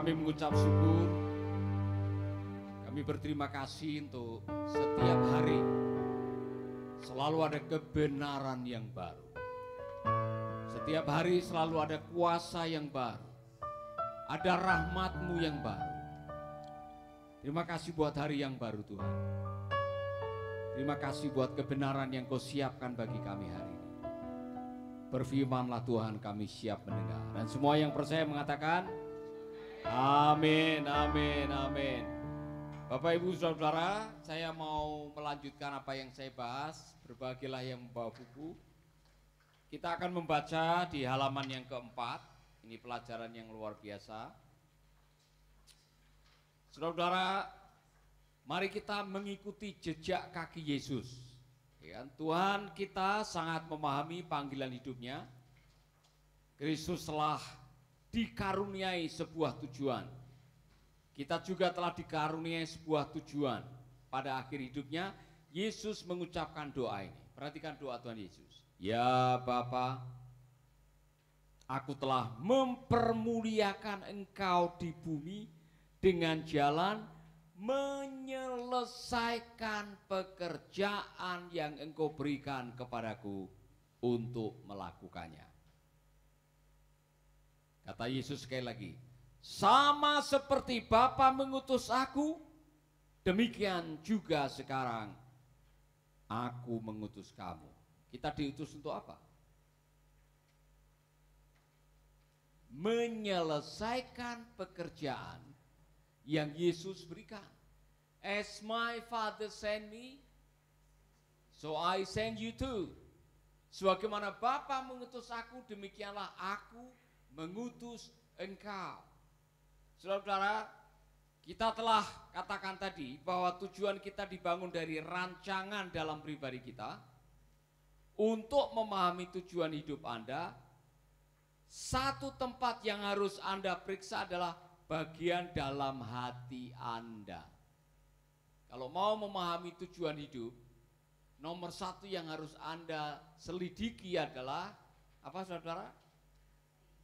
Kami mengucap syukur, kami berterima kasih untuk setiap hari selalu ada kebenaran yang baru. Setiap hari selalu ada kuasa yang baru, ada rahmat-Mu yang baru. Terima kasih buat hari yang baru Tuhan. Terima kasih buat kebenaran yang Kau siapkan bagi kami hari ini. Berfirmanlah Tuhan, kami siap mendengar. Dan semua yang percaya mengatakan, amin, amin, amin. Bapak Ibu Saudara, saya mau melanjutkan apa yang saya bahas. Berbahagialah yang membawa buku. Kita akan membaca di halaman yang keempat. Ini pelajaran yang luar biasa. Saudara-saudara, mari kita mengikuti jejak kaki Yesus. Ya, Tuhan kita sangat memahami panggilan hidupnya. Kristus telah dikaruniai sebuah tujuan. Kita juga telah dikaruniai sebuah tujuan. Pada akhir hidupnya, Yesus mengucapkan doa ini. Perhatikan doa Tuhan Yesus. Ya Bapa, aku telah mempermuliakan Engkau di bumi dengan jalan menyelesaikan pekerjaan yang Engkau berikan kepadaku untuk melakukannya. Kata Yesus sekali lagi, sama seperti Bapa mengutus aku, demikian juga sekarang aku mengutus kamu. Kita diutus untuk apa? Menyelesaikan pekerjaan yang Yesus berikan. As my Father sent me, so I send you too. Sebagaimana Bapa mengutus aku, demikianlah aku mengutus engkau. Saudara-saudara, kita telah katakan tadi bahwa tujuan kita dibangun dari rancangan dalam pribadi kita. Untuk memahami tujuan hidup Anda, satu tempat yang harus Anda periksa adalah bagian dalam hati Anda. Kalau mau memahami tujuan hidup, nomor satu yang harus Anda selidiki adalah apa saudara?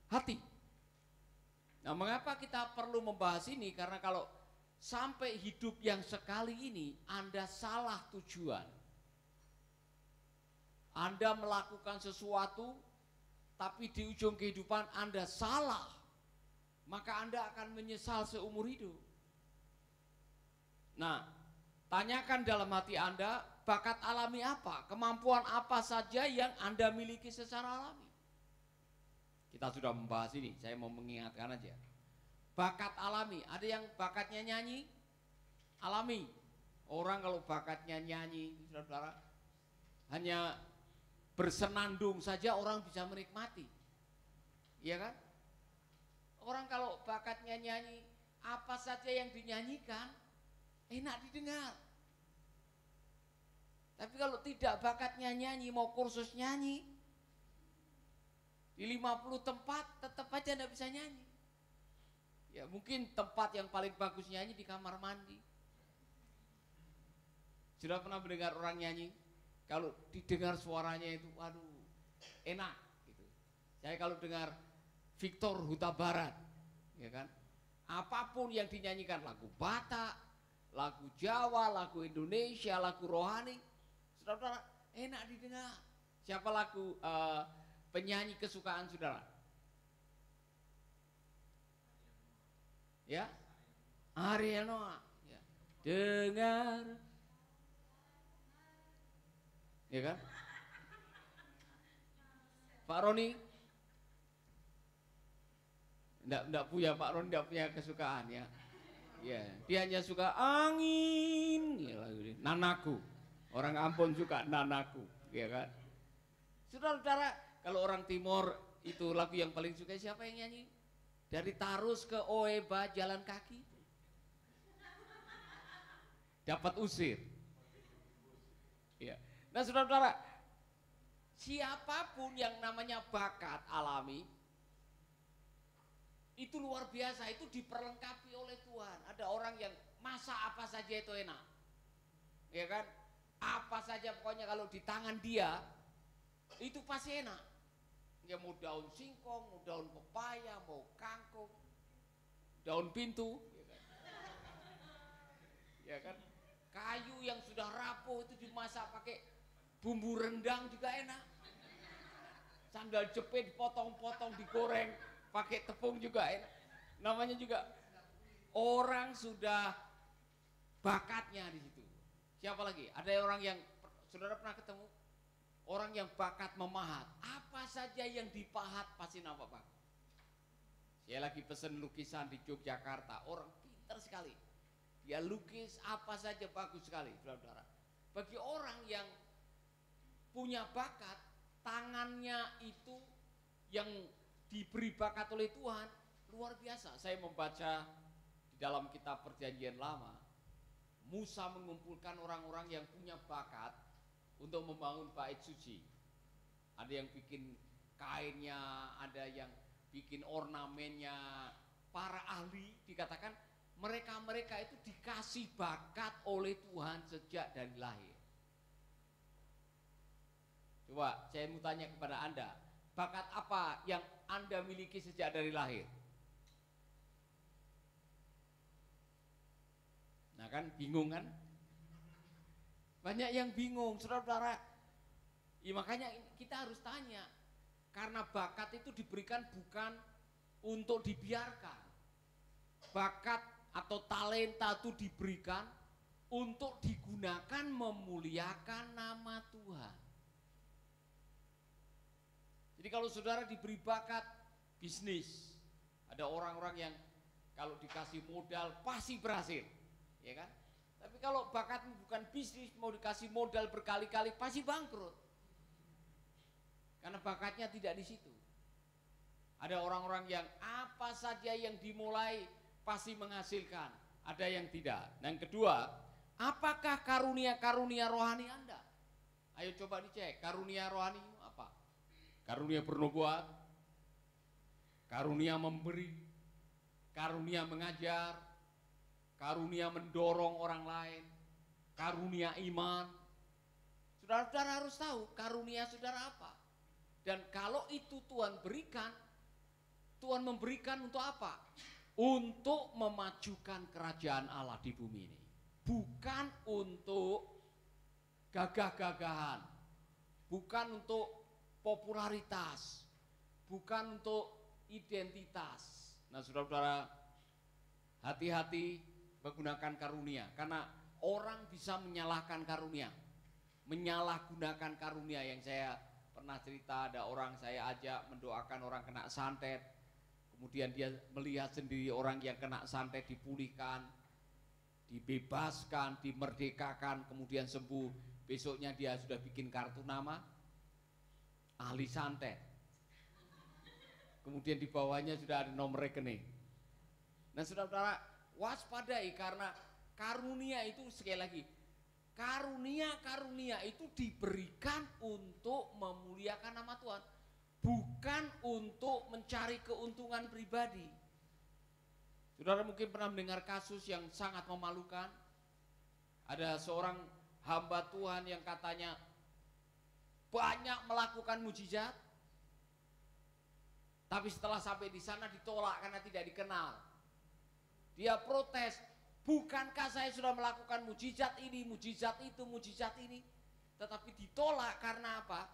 Hati. Nah, mengapa kita perlu membahas ini? Karena kalau sampai hidup yang sekali ini Anda salah tujuan, Anda melakukan sesuatu tapi di ujung kehidupan Anda salah, maka Anda akan menyesal seumur hidup. Nah, tanyakan dalam hati Anda, bakat alami apa? Kemampuan apa saja yang Anda miliki secara alami? Kita sudah membahas ini, saya mau mengingatkan aja. Bakat alami, ada yang bakatnya nyanyi? Alami. Orang kalau bakatnya nyanyi, saudara, hanya bersenandung saja orang bisa menikmati. Iya kan? Orang kalau bakatnya nyanyi, apa saja yang dinyanyikan enak didengar. Tapi kalau tidak bakatnya nyanyi, mau kursus nyanyi, di 50 tempat tetap aja enggak bisa nyanyi. Ya mungkin tempat yang paling bagus nyanyi di kamar mandi. Sudah pernah mendengar orang nyanyi? Kalau didengar suaranya itu, waduh, enak gitu. Saya kalau dengar Victor Huta Barat, ya kan, apapun yang dinyanyikan, lagu Batak, lagu Jawa, lagu Indonesia, lagu rohani, saudara-saudara, enak didengar. Siapa lagu penyanyi kesukaan saudara? Ya, Ariel Noah. Ya. Dengar. Ya kan? Pak Roni enggak punya, Pak Roni enggak punya kesukaan ya. Ya, dia hanya suka angin, ya, Nanaku. Orang Ambon suka Nanaku, ya kan? Saudara-saudara, kalau orang Timur itu lagu yang paling suka siapa yang nyanyi? Dari Tarus ke Oeba jalan kaki. Dapat usir. Ya. Nah saudara-saudara, siapapun yang namanya bakat alami, itu luar biasa, itu diperlengkapi oleh Tuhan. Ada orang yang masak apa saja itu enak, ya kan? Apa saja pokoknya kalau di tangan dia, itu pasti enak. Ya mau daun singkong, mau daun pepaya, mau kangkung. daun pintu, ya kan? Kayu yang sudah rapuh itu dimasak pakai bumbu rendang juga enak. Sandal jepit potong-potong digoreng pakai tepung juga enak. Namanya juga orang sudah bakatnya di situ. Siapa lagi? Ada orang yang saudara pernah ketemu orang yang bakat memahat. Apa saja yang dipahat pasti nampak bagus. Saya lagi pesen lukisan di Yogyakarta, orang pintar sekali. Dia lukis apa saja bagus sekali, saudara-saudara. Bagi orang yang punya bakat, tangannya itu yang diberi bakat oleh Tuhan, luar biasa. Saya membaca di dalam kitab Perjanjian Lama, Musa mengumpulkan orang-orang yang punya bakat untuk membangun bait suci. Ada yang bikin kainnya, ada yang bikin ornamennya. Para ahli dikatakan mereka-mereka itu dikasih bakat oleh Tuhan sejak dari lahir. Coba saya mau tanya kepada Anda, bakat apa yang Anda miliki sejak dari lahir? Nah kan, bingung kan? Banyak yang bingung, saudara-saudara. Ya, makanya kita harus tanya, karena bakat itu diberikan bukan untuk dibiarkan. Bakat atau talenta itu diberikan untuk digunakan memuliakan nama Tuhan. Jadi kalau saudara diberi bakat bisnis, ada orang-orang yang kalau dikasih modal pasti berhasil, ya kan? Tapi kalau bakatmu bukan bisnis, mau dikasih modal berkali-kali pasti bangkrut. Karena bakatnya tidak di situ. Ada orang-orang yang apa saja yang dimulai pasti menghasilkan, ada yang tidak. Dan yang kedua, apakah karunia-karunia rohani Anda? Ayo coba dicek, karunia rohani apa? Karunia bernubuat, karunia memberi, karunia mengajar, karunia mendorong orang lain, karunia iman. Saudara-saudara harus tahu karunia saudara apa. Dan kalau itu Tuhan berikan, Tuhan memberikan untuk apa? Untuk memajukan kerajaan Allah di bumi ini. Bukan untuk gagah-gagahan, bukan untuk popularitas, bukan untuk identitas. Nah, saudara-saudara, hati-hati menggunakan karunia, karena orang bisa menyalahkan karunia, menyalahgunakan karunia. Yang saya pernah cerita, ada orang saya ajak mendoakan orang kena santet, kemudian dia melihat sendiri orang yang kena santet dipulihkan, dibebaskan, dimerdekakan, kemudian sembuh. Besoknya dia sudah bikin kartu nama ahli santet, kemudian di bawahnya sudah ada nomor rekening. Nah, saudara-saudara, waspadai, karena karunia itu, sekali lagi, karunia-karunia itu diberikan untuk memuliakan nama Tuhan, bukan untuk mencari keuntungan pribadi. Saudara mungkin pernah mendengar kasus yang sangat memalukan. Ada seorang hamba Tuhan yang katanya banyak melakukan mujizat, tapi setelah sampai di sana ditolak karena tidak dikenal. Dia protes, bukankah saya sudah melakukan mujizat ini, mujizat itu, mujizat ini? Tetapi ditolak karena apa?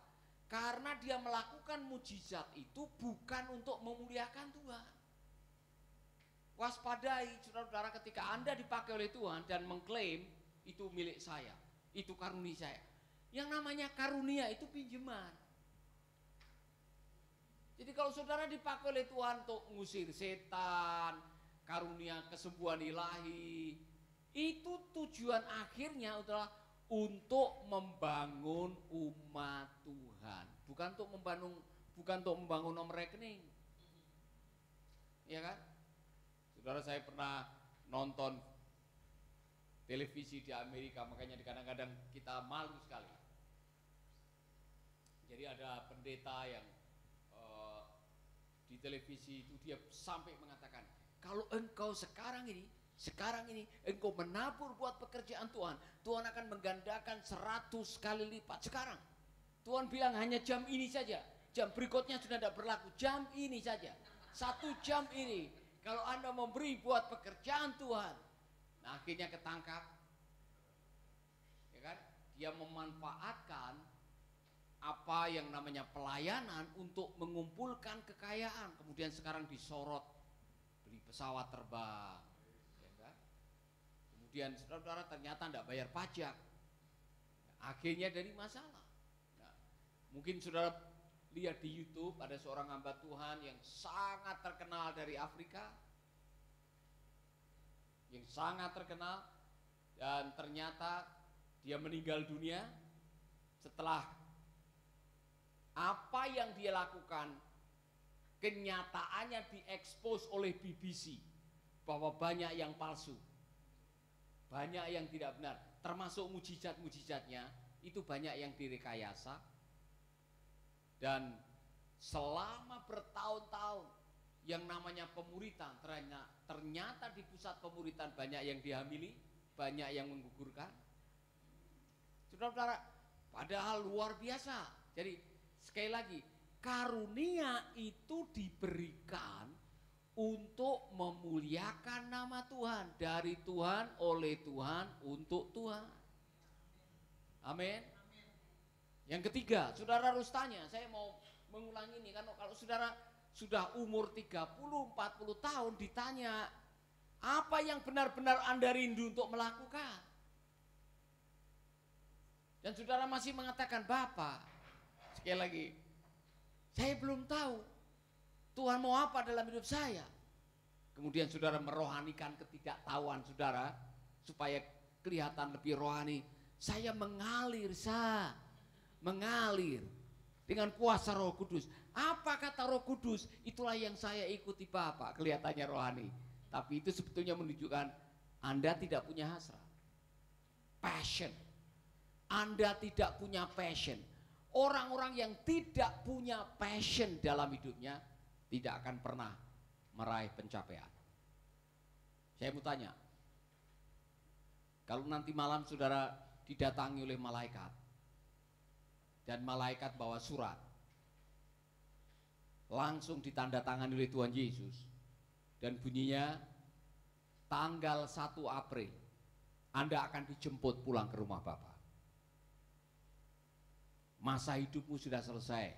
Karena dia melakukan mujizat itu bukan untuk memuliakan Tuhan. Waspadai, saudara-saudara, ketika Anda dipakai oleh Tuhan dan mengklaim itu milik saya, itu karunia saya. Yang namanya karunia itu pinjaman. Jadi kalau saudara dipakai oleh Tuhan untuk mengusir setan, karunia kesembuhan ilahi, itu tujuan akhirnya adalah untuk membangun umat Tuhan, bukan untuk membangun nomor rekening. Ya kan? Saudara, saya pernah nonton televisi di Amerika, makanya kadang-kadang kita malu sekali. Jadi ada pendeta yang di televisi itu dia sampai mengatakan, kalau engkau sekarang ini engkau menabur buat pekerjaan Tuhan, Tuhan akan menggandakan 100 kali lipat. Sekarang Tuhan bilang hanya jam ini saja, jam berikutnya sudah tidak berlaku, jam ini saja, 1 jam ini Kalau Anda memberi buat pekerjaan Tuhan, nah akhirnya ketangkap, ya kan? Dia memanfaatkan apa yang namanya pelayanan untuk mengumpulkan kekayaan, kemudian sekarang disorot beli pesawat terbang, ya kan? Kemudian saudara-saudara ternyata tidak bayar pajak, akhirnya dari masalah. Nah, mungkin saudara lihat di YouTube ada seorang hamba Tuhan yang sangat terkenal dari Afrika, yang sangat terkenal, dan ternyata dia meninggal dunia setelah apa yang dia lakukan kenyataannya diekspos oleh BBC bahwa banyak yang palsu, banyak yang tidak benar, termasuk mujizat-mujizatnya itu banyak yang direkayasa. Dan selama bertahun-tahun yang namanya pemuritan, ternyata di pusat pemuritan banyak yang dihamili, banyak yang menggugurkan. Saudara-saudara, padahal luar biasa. Jadi sekali lagi, karunia itu diberikan untuk memuliakan nama Tuhan, dari Tuhan, oleh Tuhan, untuk Tuhan. Amin. Yang ketiga, saudara harus tanya, saya mau mengulangi ini, kan kalau saudara sudah umur 30-40 tahun ditanya, apa yang benar-benar Anda rindu untuk melakukan? Dan saudara masih mengatakan, Bapak, sekali lagi, saya belum tahu Tuhan mau apa dalam hidup saya. Kemudian saudara merohanikan ketidaktahuan saudara, supaya kelihatan lebih rohani. Saya mengalir dengan kuasa Roh Kudus. Apa kata Roh Kudus? Itulah yang saya ikuti Bapak. Kelihatannya rohani, tapi itu sebetulnya menunjukkan Anda tidak punya hasrat, passion. Anda tidak punya passion. Orang-orang yang tidak punya passion dalam hidupnya tidak akan pernah meraih pencapaian. Saya mau tanya, kalau nanti malam saudara didatangi oleh malaikat, dan malaikat bawa surat, langsung ditandatangani oleh Tuhan Yesus, dan bunyinya tanggal 1 April Anda akan dijemput pulang ke rumah Bapa. Masa hidupmu sudah selesai,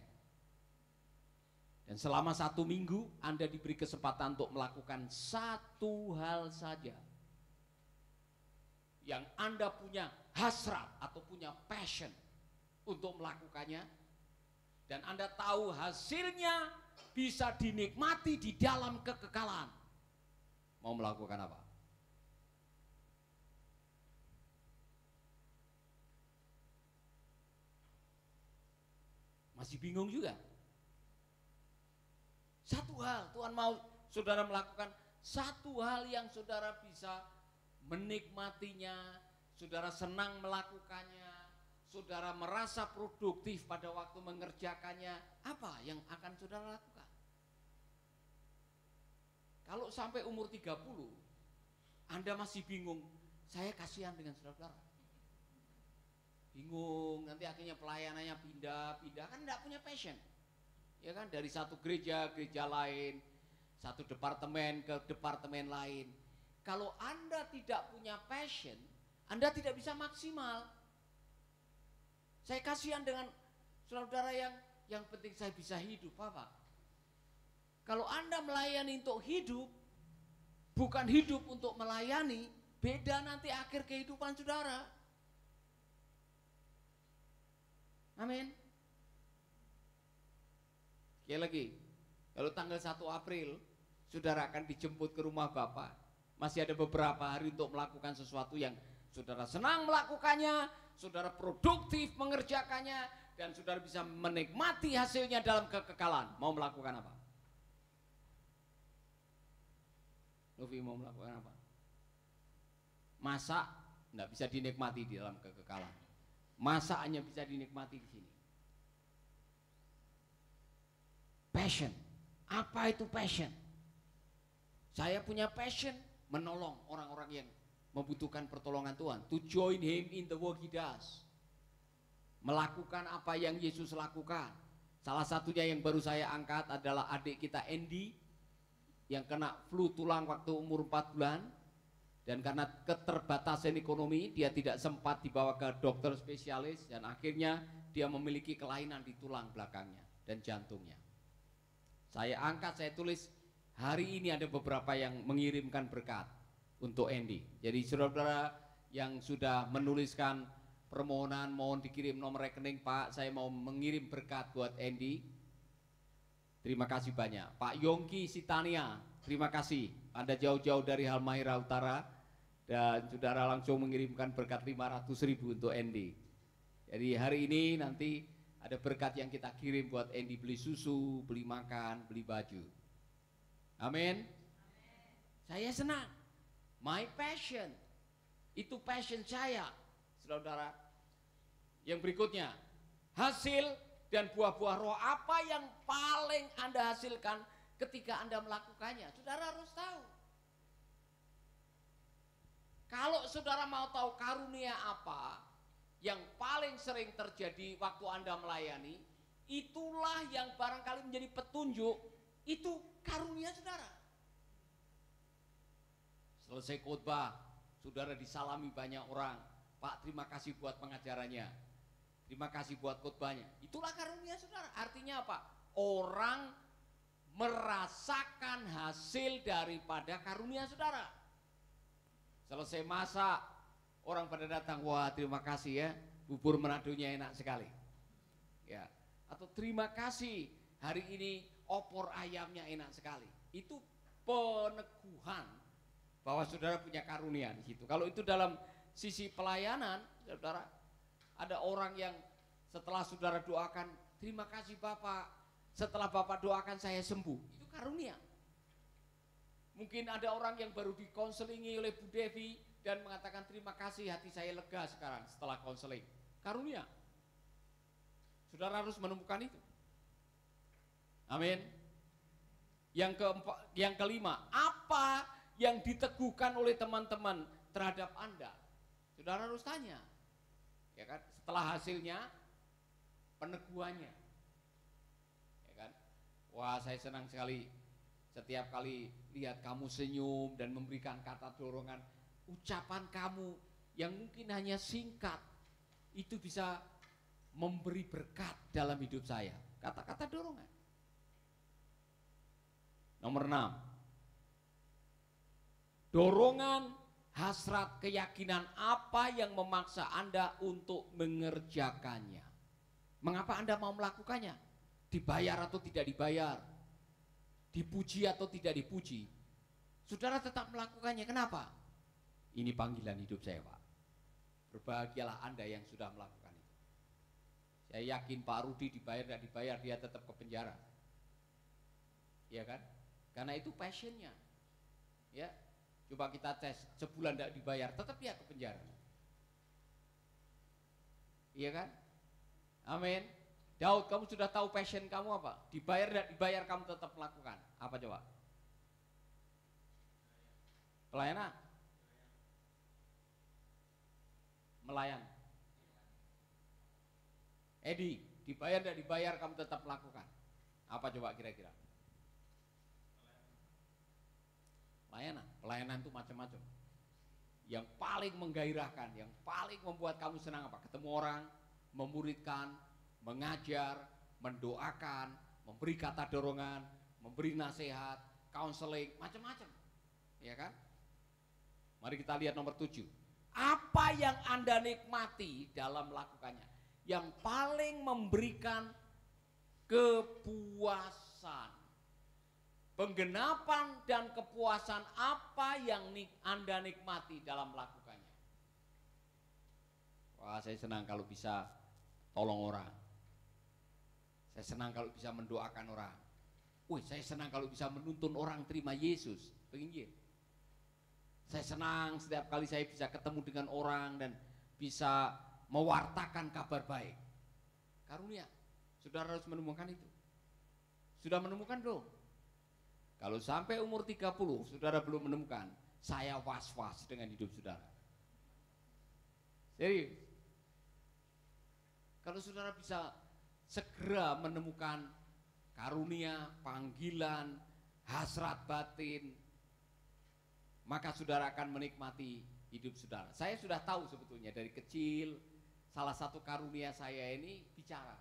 dan selama 1 minggu Anda diberi kesempatan untuk melakukan satu hal saja yang Anda punya hasrat atau punya passion untuk melakukannya, dan Anda tahu hasilnya bisa dinikmati di dalam kekekalan. Mau melakukan apa? Masih bingung juga? Satu hal, Tuhan mau saudara melakukan satu hal yang saudara bisa menikmatinya, saudara senang melakukannya, saudara merasa produktif pada waktu mengerjakannya. Apa yang akan saudara lakukan? Kalau sampai umur 30 Anda masih bingung, saya kasihan dengan saudara-saudara, bingung, nanti akhirnya pelayanannya pindah-pindah, kan enggak punya passion, ya kan, dari satu gereja lain, satu departemen ke departemen lain. Kalau Anda tidak punya passion, Anda tidak bisa maksimal. Saya kasihan dengan saudara-saudara yang penting saya bisa hidup, Bapak. Kalau Anda melayani untuk hidup, bukan hidup untuk melayani, beda nanti akhir kehidupan saudara. Amin. Sekali lagi, kalau tanggal 1 April saudara akan dijemput ke rumah Bapak, masih ada beberapa hari untuk melakukan sesuatu yang saudara senang melakukannya, saudara produktif mengerjakannya, dan saudara bisa menikmati hasilnya dalam kekekalan. Mau melakukan apa? Novi mau melakukan apa? Masak enggak bisa dinikmati di dalam kekekalan. Masak hanya bisa dinikmati di sini. Passion. Apa itu passion? Saya punya passion menolong orang-orang yang membutuhkan pertolongan Tuhan. To join him in the work he does. Melakukan apa yang Yesus lakukan. Salah satunya yang baru saya angkat adalah adik kita Andy, yang kena flu tulang waktu umur 4 bulan, dan karena keterbatasan ekonomi dia tidak sempat dibawa ke dokter spesialis, dan akhirnya dia memiliki kelainan di tulang belakangnya dan jantungnya. Saya angkat, saya tulis, hari ini ada beberapa yang mengirimkan berkat untuk Andy. Jadi saudara-saudara yang sudah menuliskan permohonan, mohon dikirim nomor rekening, Pak, saya mau mengirim berkat buat Andy. Terima kasih banyak. Pak Yongki Sitania, terima kasih. Anda jauh-jauh dari Halmahera Utara dan saudara langsung mengirimkan berkat 500.000 untuk Andy. Jadi hari ini nanti ada berkat yang kita kirim buat Andy, beli susu, beli makan, beli baju. Amin. Saya senang. My passion. Itu passion saya, saudara. Yang berikutnya, hasil dan buah-buah roh apa yang paling Anda hasilkan ketika Anda melakukannya? Saudara harus tahu. Kalau saudara mau tahu karunia apa yang paling sering terjadi waktu Anda melayani, itulah yang barangkali menjadi petunjuk, itu karunia saudara. Selesai khotbah, saudara disalami banyak orang. Pak, terima kasih buat pengajarannya. Terima kasih buat khotbahnya. Itulah karunia saudara. Artinya apa? Orang merasakan hasil daripada karunia saudara. Selesai masak, orang pada datang, wah terima kasih ya, bubur Manadonya enak sekali. Ya, atau terima kasih hari ini opor ayamnya enak sekali. Itu peneguhan bahwa saudara punya karunia di situ. Kalau itu dalam sisi pelayanan, saudara, ada orang yang setelah saudara doakan, terima kasih Bapak, setelah Bapak doakan saya sembuh, itu karunia. Mungkin ada orang yang baru dikonselingi oleh Bu Devi dan mengatakan terima kasih, hati saya lega sekarang setelah konseling. Karunia. Saudara harus menemukan itu. Amin. Yang kelima, apa yang diteguhkan oleh teman-teman terhadap Anda? Saudara harus tanya. Ya kan? Setelah hasilnya, peneguhannya. Ya kan? Wah, saya senang sekali setiap kali lihat kamu senyum dan memberikan kata dorongan. Ucapan kamu yang mungkin hanya singkat, itu bisa memberi berkat dalam hidup saya. Kata-kata dorongan. Nomor 6. Dorongan, hasrat, keyakinan apa yang memaksa Anda untuk mengerjakannya. Mengapa Anda mau melakukannya? Dibayar atau tidak dibayar, dipuji atau tidak dipuji, saudara tetap melakukannya. Kenapa? Ini panggilan hidup saya, Pak. Berbahagialah Anda yang sudah melakukan itu. Saya yakin Pak Rudi dibayar tidak dibayar, dia tetap ke penjara. Iya kan? Karena itu passionnya. Ya, coba kita tes, sebulan tidak dibayar, tetap dia ke penjara. Iya kan? Amin. Daud, kamu sudah tahu passion kamu apa? Dibayar tidak dibayar kamu tetap melakukan. Apa coba? Pelayanan. Melayan. Edi, dibayar tidak dibayar kamu tetap melakukan. Apa coba kira-kira? Pelayanan. Pelayanan itu macam-macam. Yang paling menggairahkan, yang paling membuat kamu senang apa? Ketemu orang, memuridkan, mengajar, mendoakan, memberi kata dorongan, memberi nasihat, counseling, macam-macam. Ya kan? Mari kita lihat nomor 7. Apa yang Anda nikmati dalam melakukannya? Yang paling memberikan kepuasan. Penggenapan dan kepuasan apa yang Anda nikmati dalam melakukannya? Wah, saya senang kalau bisa tolong orang. Saya senang kalau bisa mendoakan orang. Wih, saya senang kalau bisa menuntun orang terima Yesus. Penginjil. Saya senang setiap kali saya bisa ketemu dengan orang dan bisa mewartakan kabar baik. Karunia. Saudara harus menemukan itu. Sudah menemukan belum? Kalau sampai umur 30, saudara belum menemukan, saya was-was dengan hidup saudara. Serius. Kalau saudara bisa segera menemukan karunia, panggilan, hasrat batin, maka saudara akan menikmati hidup saudara. Saya sudah tahu sebetulnya dari kecil, salah satu karunia saya ini bicara.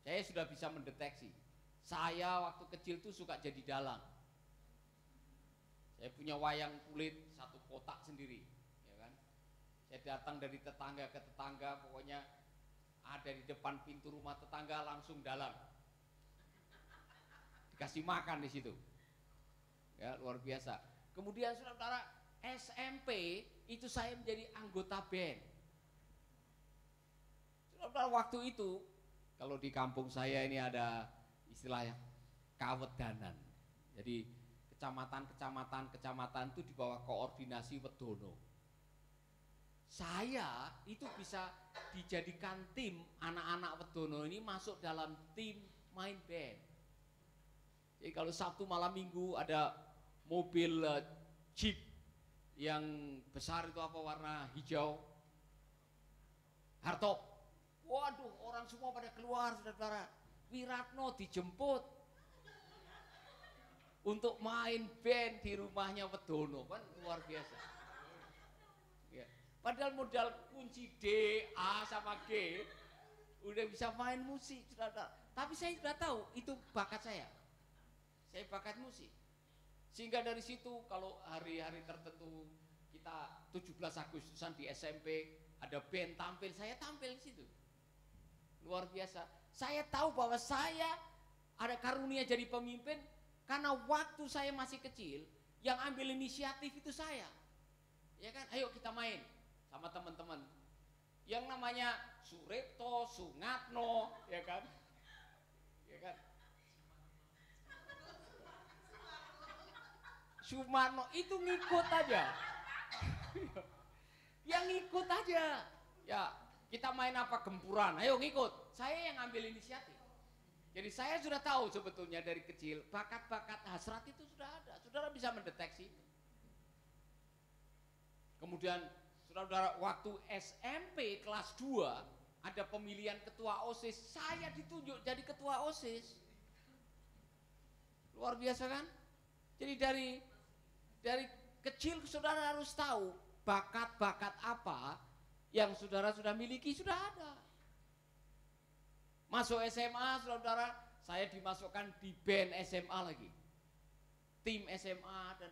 Saya sudah bisa mendeteksi. Saya waktu kecil tuh suka jadi dalang. Saya punya wayang kulit satu kotak sendiri, ya kan. Saya datang dari tetangga ke tetangga, pokoknya ada di depan pintu rumah tetangga langsung dalang. Dikasih makan di situ. Ya, luar biasa. Kemudian saudara, SMP itu saya menjadi anggota band. Saudara, waktu itu kalau di kampung saya ini ada istilahnya kawedanan. Jadi kecamatan itu di bawah koordinasi Wedono. Saya itu bisa dijadikan tim anak-anak Wedono ini masuk dalam tim main band. Jadi kalau Sabtu malam Minggu ada mobil Jeep yang besar itu apa warna hijau, hardtop. Waduh, orang semua pada keluar, saudara. Wiratno dijemput untuk main band di rumahnya Wedono, kan luar biasa. Ya. Padahal modal kunci D, A sama G udah bisa main musik, saudara. Tapi saya sudah tahu itu bakat saya. Saya bakat musik. Sehingga dari situ kalau hari-hari tertentu kita 17 Agustusan di SMP ada band tampil, saya tampil di situ. Luar biasa. Saya tahu bahwa saya ada karunia jadi pemimpin karena waktu saya masih kecil yang ambil inisiatif itu saya. Ya kan? Ayo kita main sama teman-teman. Yang namanya Suripto, Sungatno, ya kan? Ya kan? Sumarno itu ngikut aja. Yang ngikut aja. Ya, kita main apa gempuran, ayo ngikut. Saya yang ambil inisiatif. Jadi saya sudah tahu sebetulnya dari kecil bakat-bakat hasrat itu sudah ada. Saudara bisa mendeteksi. Kemudian saudara waktu SMP kelas 2 ada pemilihan ketua OSIS, saya ditunjuk jadi ketua OSIS. Luar biasa kan? Jadi dari kecil saudara harus tahu bakat-bakat apa yang saudara sudah miliki, sudah ada. Masuk SMA, saudara, saya dimasukkan di band SMA lagi. Tim SMA dan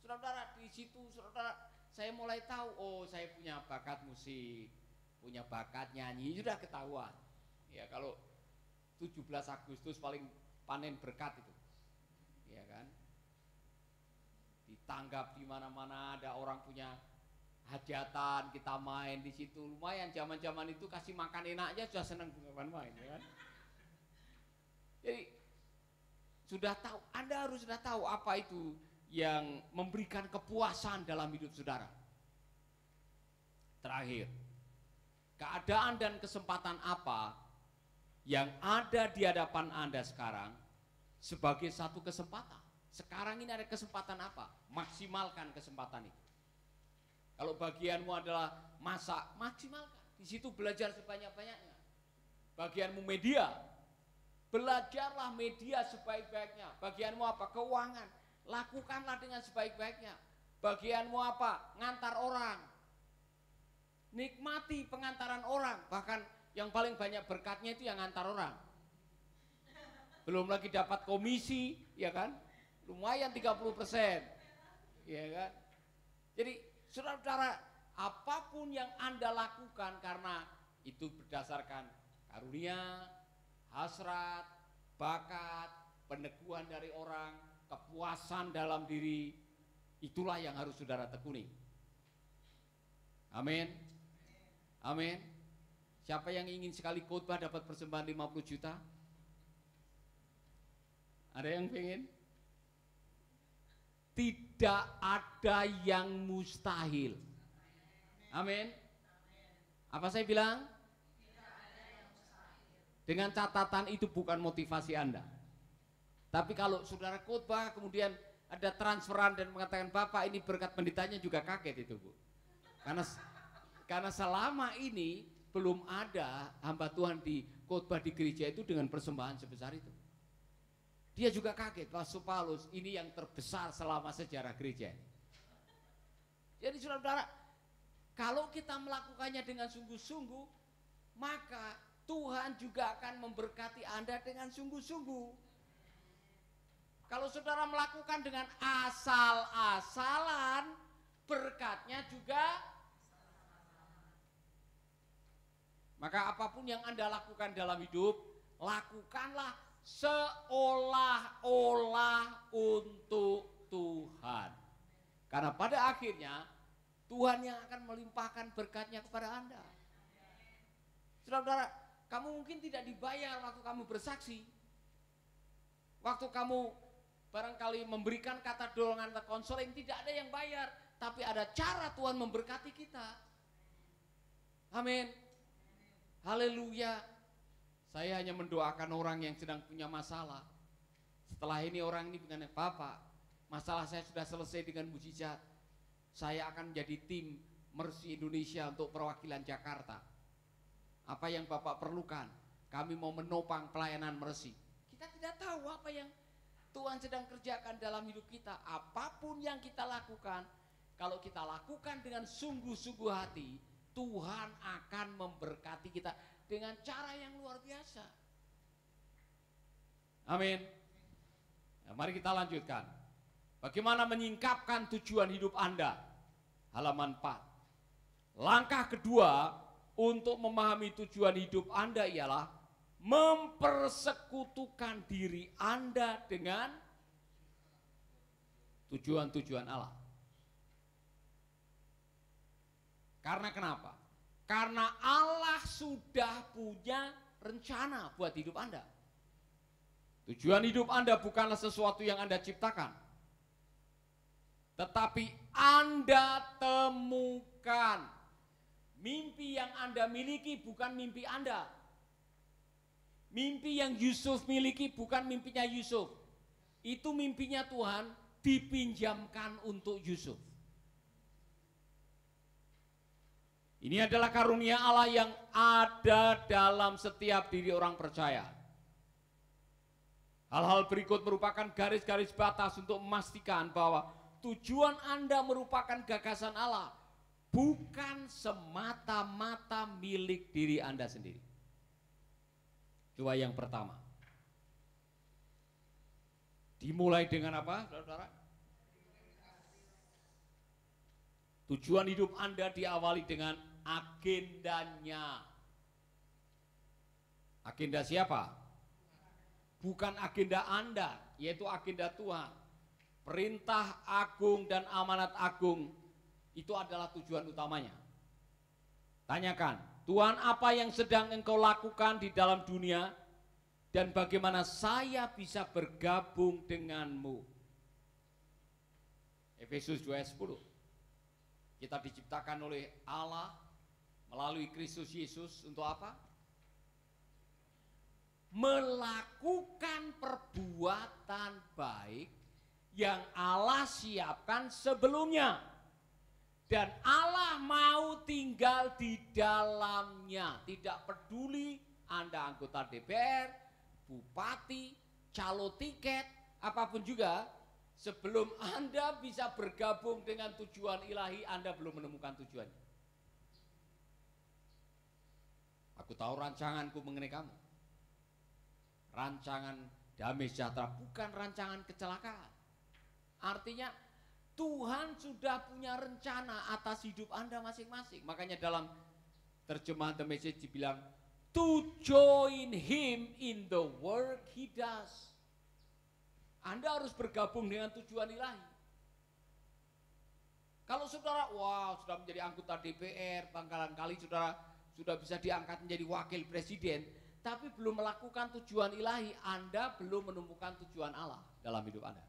saudara di situ saudara saya mulai tahu, oh saya punya bakat musik, punya bakat nyanyi, sudah ketahuan. Ya kalau 17 Agustus paling panen berkat itu. Ya kan? Ditanggap di mana-mana, ada orang punya hajatan, kita main di situ. Lumayan zaman-zaman itu kasih makan enak aja sudah senang main, ya kan? Jadi sudah tahu, Anda harus sudah tahu apa itu yang memberikan kepuasan dalam hidup saudara. Terakhir, keadaan dan kesempatan apa yang ada di hadapan Anda sekarang sebagai satu kesempatan. Sekarang ini ada kesempatan apa? Maksimalkan kesempatan itu. Kalau bagianmu adalah masak, maksimalkan. Di situ belajar sebanyak-banyaknya. Bagianmu media, belajarlah media sebaik-baiknya. Bagianmu apa? Keuangan, lakukanlah dengan sebaik-baiknya. Bagianmu apa? Ngantar orang. Nikmati pengantaran orang. Bahkan yang paling banyak berkatnya itu yang ngantar orang. Belum lagi dapat komisi, ya kan? Lumayan 30%. Ya kan? Jadi saudara-saudara, apapun yang Anda lakukan karena itu berdasarkan karunia, hasrat, bakat, peneguhan dari orang, kepuasan dalam diri, itulah yang harus saudara tekuni. Amin. Amin. Siapa yang ingin sekali khotbah dapat persembahan 50 juta? Ada yang pengen? Tidak ada yang mustahil. Amin. Apa saya bilang? Dengan catatan itu bukan motivasi Anda. Tapi kalau saudara khotbah kemudian ada transferan dan mengatakan Bapak ini berkat pendetanya juga kaget itu Bu. Karena selama ini belum ada hamba Tuhan di khotbah di gereja itu dengan persembahan sebesar itu. Dia juga kaget, Rasul Paulus ini yang terbesar selama sejarah gereja ini. Jadi saudara-saudara, kalau kita melakukannya dengan sungguh-sungguh, maka Tuhan juga akan memberkati Anda dengan sungguh-sungguh. Kalau saudara melakukan dengan asal-asalan, berkatnya juga. Maka apapun yang Anda lakukan dalam hidup, lakukanlah seolah-olah untuk Tuhan. Karena pada akhirnya Tuhan yang akan melimpahkan berkatnya kepada Anda. Saudara-saudara, kamu mungkin tidak dibayar waktu kamu bersaksi. Waktu kamu barangkali memberikan kata dorongan atau konseling, tidak ada yang bayar. Tapi ada cara Tuhan memberkati kita. Amin. Haleluya. Saya hanya mendoakan orang yang sedang punya masalah. Setelah ini orang ini bilang, Bapak, masalah saya sudah selesai dengan mujizat. Saya akan menjadi tim Mercy Indonesia untuk perwakilan Jakarta. Apa yang Bapak perlukan? Kami mau menopang pelayanan Mercy. Kita tidak tahu apa yang Tuhan sedang kerjakan dalam hidup kita. Apapun yang kita lakukan, kalau kita lakukan dengan sungguh-sungguh hati, Tuhan akan memberkati kita dengan cara yang luar biasa. Amin. Nah, mari kita lanjutkan. Bagaimana menyingkapkan tujuan hidup Anda? Halaman 4. Langkah kedua untuk memahami tujuan hidup Anda ialah mempersekutukan diri Anda dengan tujuan-tujuan Allah. Karena kenapa? Karena Allah sudah punya rencana buat hidup Anda. Tujuan hidup Anda bukanlah sesuatu yang Anda ciptakan, tetapi Anda temukan. Mimpi yang Anda miliki bukan mimpi Anda. Mimpi yang Yusuf miliki bukan mimpinya Yusuf. Itu mimpinya Tuhan dipinjamkan untuk Yusuf. Ini adalah karunia Allah yang ada dalam setiap diri orang percaya. Hal-hal berikut merupakan garis-garis batas untuk memastikan bahwa tujuan Anda merupakan gagasan Allah, bukan semata-mata milik diri Anda sendiri. Coba yang pertama. Dimulai dengan apa, saudara? Tujuan hidup Anda diawali dengan agendanya. Agenda siapa? Bukan agenda Anda, yaitu agenda Tuhan. Perintah agung dan amanat agung itu adalah tujuan utamanya. Tanyakan, Tuhan, apa yang sedang Engkau lakukan di dalam dunia dan bagaimana saya bisa bergabung denganmu? Efesus 2 ayat 10. Kita diciptakan oleh Allah melalui Kristus Yesus untuk apa? Melakukan perbuatan baik yang Allah siapkan sebelumnya. Dan Allah mau tinggal di dalamnya. Tidak peduli Anda anggota DPR, bupati, calo tiket, apapun juga. Sebelum Anda bisa bergabung dengan tujuan ilahi, Anda belum menemukan tujuannya. Aku tahu rancanganku mengenai kamu. Rancangan damai sejahtera, bukan rancangan kecelakaan. Artinya Tuhan sudah punya rencana atas hidup Anda masing-masing. Makanya dalam terjemahan The Message dibilang, to join him in the work he does. Anda harus bergabung dengan tujuan ilahi. Kalau saudara, sudah menjadi anggota DPR, barangkali saudara sudah bisa diangkat menjadi wakil presiden, tapi belum melakukan tujuan ilahi, Anda belum menemukan tujuan Allah dalam hidup Anda.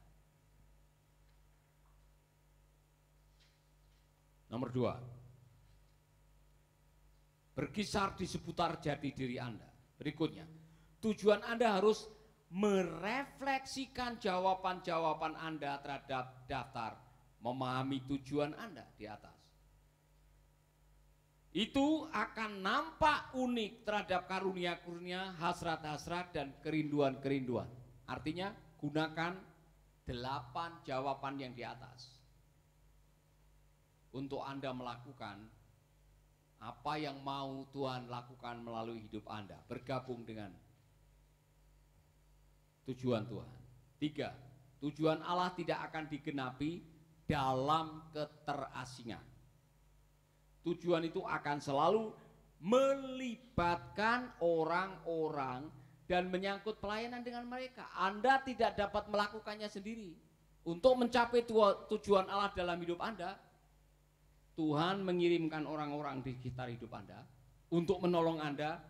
Nomor 2, berkisar di seputar jati diri Anda. Berikutnya, tujuan Anda harus merefleksikan jawaban-jawaban Anda terhadap daftar memahami tujuan Anda di atas. Itu akan nampak unik terhadap karunia-karunia, hasrat-hasrat, dan kerinduan-kerinduan. Artinya Gunakan 8 jawaban yang di atas untuk Anda melakukan apa yang mau Tuhan lakukan melalui hidup Anda, bergabung dengan tujuan Tuhan. 3, tujuan Allah tidak akan digenapi dalam keterasingan. Tujuan itu akan selalu melibatkan orang-orang dan menyangkut pelayanan dengan mereka. Anda tidak dapat melakukannya sendiri. Untuk mencapai tujuan Allah dalam hidup Anda, Tuhan mengirimkan orang-orang di sekitar hidup Anda untuk menolong Anda,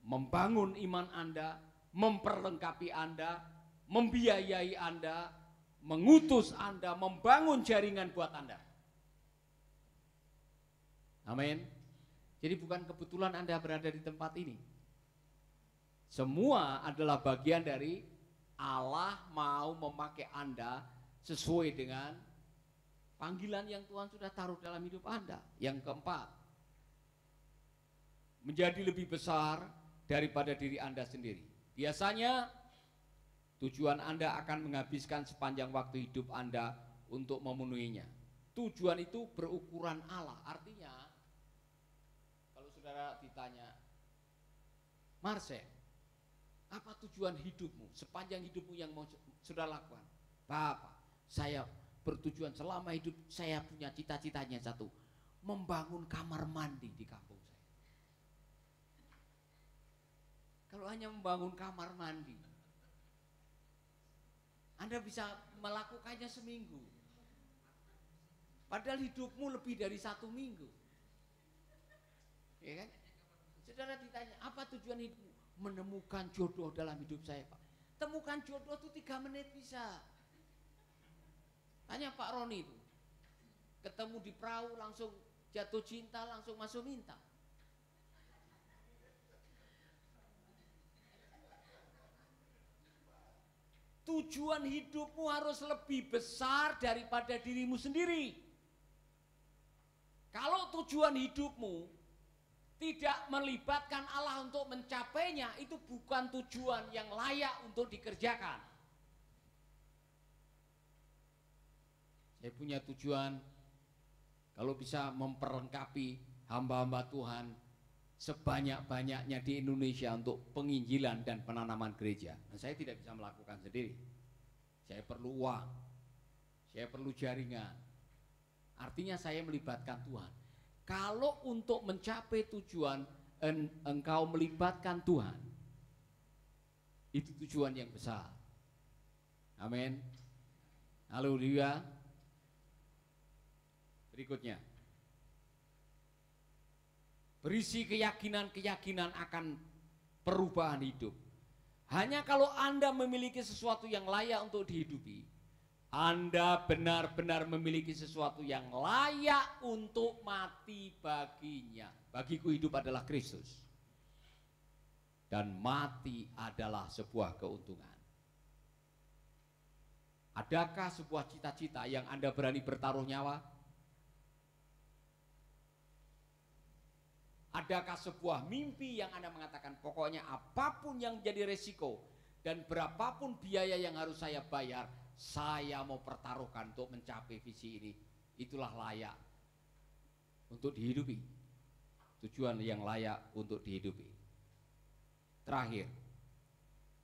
membangun iman Anda, memperlengkapi Anda, membiayai Anda, mengutus Anda, membangun jaringan buat Anda. Amin. Jadi bukan kebetulan Anda berada di tempat ini. Semua adalah bagian dari Allah mau memakai Anda sesuai dengan panggilan yang Tuhan sudah taruh dalam hidup Anda. Yang keempat, menjadi lebih besar daripada diri Anda sendiri. Biasanya tujuan Anda akan menghabiskan sepanjang waktu hidup Anda untuk memenuhinya. Tujuan itu berukuran Allah. Artinya, kalau saudara ditanya, Marcel, apa tujuan hidupmu sepanjang hidupmu yang mau saudara lakukan? Bapak, saya bertujuan selama hidup saya punya cita-citanya satu, membangun kamar mandi di kampung saya. Kalau hanya membangun kamar mandi, Anda bisa melakukannya seminggu. Padahal hidupmu lebih dari 1 minggu. Ya kan? Saudara ditanya, apa tujuan hidupmu? Menemukan jodoh dalam hidup saya, Pak. Temukan jodoh itu 3 menit bisa. Tanya Pak Roni itu. Ketemu di perahu langsung jatuh cinta, langsung masuk minta. Tujuan hidupmu harus lebih besar daripada dirimu sendiri. Kalau tujuan hidupmu tidak melibatkan Allah untuk mencapainya, itu bukan tujuan yang layak untuk dikerjakan. Saya punya tujuan, kalau bisa memperlengkapi hamba-hamba Tuhan sebanyak-banyaknya di Indonesia untuk penginjilan dan penanaman gereja. Nah, saya tidak bisa melakukan sendiri. Saya perlu uang, saya perlu jaringan. Artinya saya melibatkan Tuhan. Kalau untuk mencapai tujuan engkau melibatkan Tuhan, itu tujuan yang besar. Amin. Haleluya. Berikutnya, berisi keyakinan-keyakinan akan perubahan hidup. Hanya kalau Anda memiliki sesuatu yang layak untuk dihidupi, Anda benar-benar memiliki sesuatu yang layak untuk mati baginya. Bagiku hidup adalah Kristus, dan mati adalah sebuah keuntungan. Adakah sebuah cita-cita yang Anda berani bertaruh nyawa? Adakah sebuah mimpi yang Anda mengatakan, pokoknya apapun yang jadi resiko dan berapapun biaya yang harus saya bayar, saya mau pertaruhkan untuk mencapai visi ini. Itulah layak untuk dihidupi. Tujuan yang layak untuk dihidupi. Terakhir,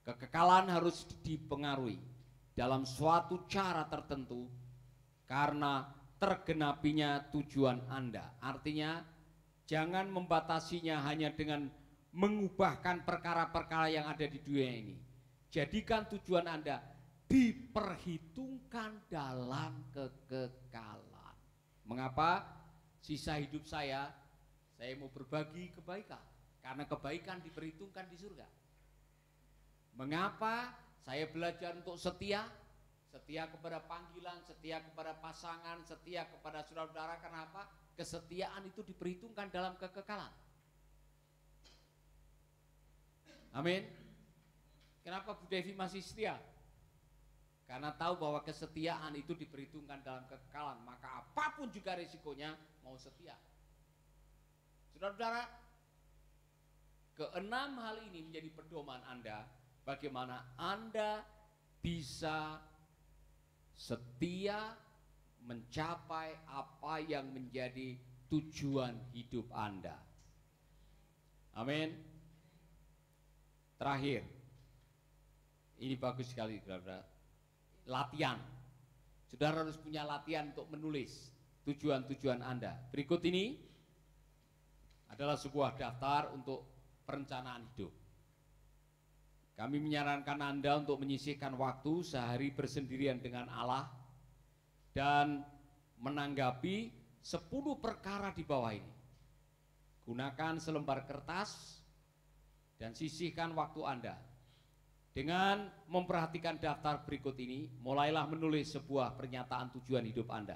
kekekalan harus dipengaruhi dalam suatu cara tertentu karena tergenapinya tujuan Anda. Artinya, jangan membatasinya hanya dengan mengubahkan perkara-perkara yang ada di dunia ini. Jadikan tujuan Anda diperhitungkan dalam kekekalan. Mengapa? Sisa hidup saya mau berbagi kebaikan, karena kebaikan diperhitungkan di surga. Mengapa? Saya belajar untuk setia kepada panggilan, setia kepada pasangan, setia kepada saudara-saudara. Kenapa? Kesetiaan itu diperhitungkan dalam kekekalan. Amin. Kenapa Bu Devi masih setia? Karena tahu bahwa kesetiaan itu diperhitungkan dalam kekekalan, maka apapun juga risikonya mau setia. Saudara-saudara, keenam hal ini menjadi pedoman Anda bagaimana Anda bisa setia mencapai apa yang menjadi tujuan hidup Anda. Amin. Terakhir, ini bagus sekali, saudara. Latihan. Saudara harus punya latihan untuk menulis tujuan-tujuan Anda. Berikut ini adalah sebuah daftar untuk perencanaan hidup. Kami menyarankan Anda untuk menyisihkan waktu sehari bersendirian dengan Allah dan menanggapi 10 perkara di bawah ini. Gunakan selembar kertas dan sisihkan waktu Anda. Dengan memperhatikan daftar berikut ini, mulailah menulis sebuah pernyataan tujuan hidup Anda.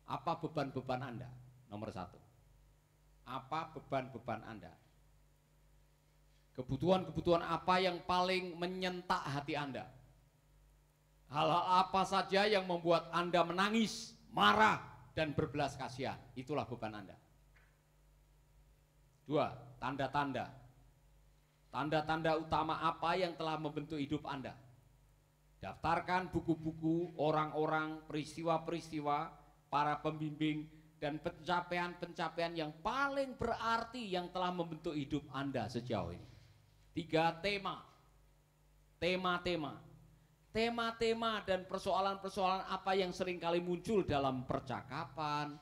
Apa beban-beban Anda? Nomor 1. Apa beban-beban Anda? Kebutuhan-kebutuhan apa yang paling menyentak hati Anda? Hal-hal apa saja yang membuat Anda menangis, marah, dan berbelas kasihan? Itulah beban Anda. 2. Tanda-tanda. Tanda-tanda utama apa yang telah membentuk hidup Anda? Daftarkan buku-buku, orang-orang, peristiwa-peristiwa, para pembimbing, dan pencapaian-pencapaian yang paling berarti yang telah membentuk hidup Anda sejauh ini. 3. Tema. Tema-tema. Tema-tema dan persoalan-persoalan apa yang seringkali muncul dalam percakapan,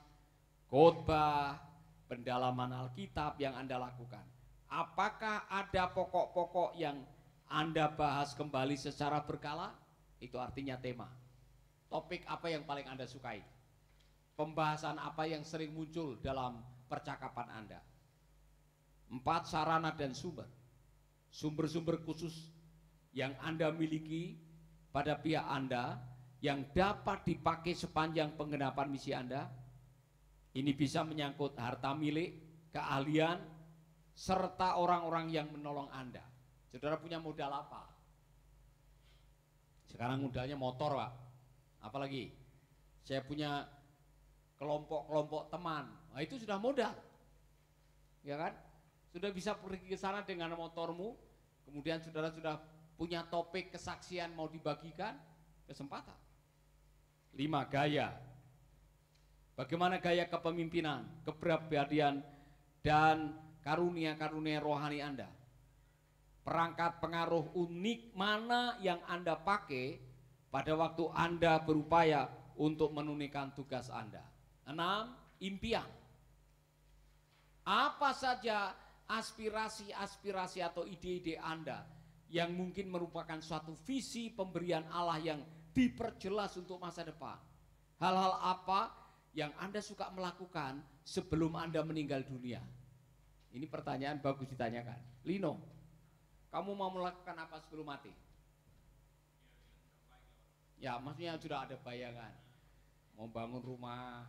khotbah, pendalaman Alkitab yang Anda lakukan. Apakah ada pokok-pokok yang Anda bahas kembali secara berkala? Itu artinya tema. Topik apa yang paling Anda sukai? Pembahasan apa yang sering muncul dalam percakapan Anda? 4. Sarana dan sumber. Sumber-sumber khusus yang Anda miliki pada pihak Anda yang dapat dipakai sepanjang penggenapan misi Anda. Ini bisa menyangkut harta milik, keahlian, serta orang-orang yang menolong Anda. Saudara punya modal apa? Sekarang modalnya motor, Pak. Apalagi? Saya punya kelompok-kelompok teman. Nah, itu sudah modal. Ya kan? Sudah bisa pergi ke sana dengan motormu, kemudian saudara sudah punya topik kesaksian mau dibagikan, kesempatan. 5. Gaya. Bagaimana gaya kepemimpinan, kepribadian, dan karunia-karunia rohani Anda? Perangkat pengaruh unik mana yang Anda pakai pada waktu Anda berupaya untuk menunaikan tugas Anda? 6. Impian. Apa saja aspirasi-aspirasi atau ide-ide Anda yang mungkin merupakan suatu visi pemberian Allah yang diperjelas untuk masa depan? Hal-hal apa yang Anda suka melakukan sebelum Anda meninggal dunia? Ini pertanyaan bagus ditanyakan. Lino, kamu mau melakukan apa sebelum mati? Ya, maksudnya sudah ada bayangan. Mau bangun rumah,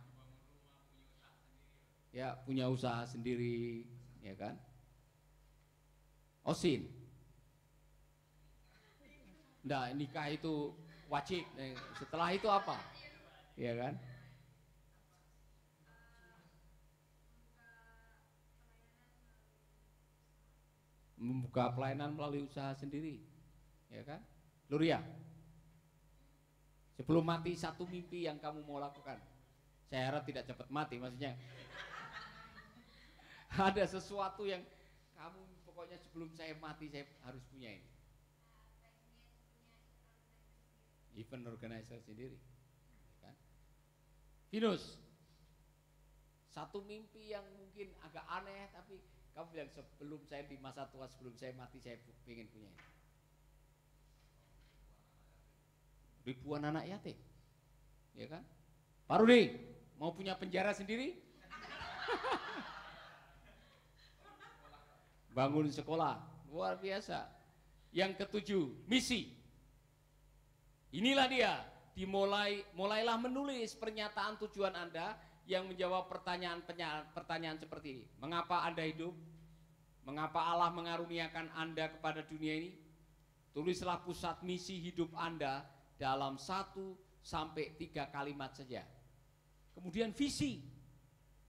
ya punya usaha sendiri, ya kan? Osin. Nah, nikah itu wajib. Setelah itu apa? Ya kan? Membuka pelayanan melalui usaha sendiri. Ya kan? Luria. Sebelum mati, satu mimpi yang kamu mau lakukan. Saya harap tidak cepat mati, maksudnya. Ada sesuatu yang kamu pokoknya sebelum saya mati saya harus punya ini. Event organizer sendiri, kan? Venus, satu mimpi yang mungkin agak aneh tapi kamu bilang sebelum saya di masa tua, sebelum saya mati saya ingin punya ini. Ribuan anak yatim, ya kan? Pak Rudi, mau punya penjara sendiri? Bangun sekolah, luar biasa. Yang ketujuh, misi. Inilah dia, mulailah menulis pernyataan tujuan Anda yang menjawab pertanyaan seperti ini. Mengapa Anda hidup? Mengapa Allah mengaruniakan Anda kepada dunia ini? Tulislah pusat misi hidup Anda dalam 1 sampai 3 kalimat saja. Kemudian visi.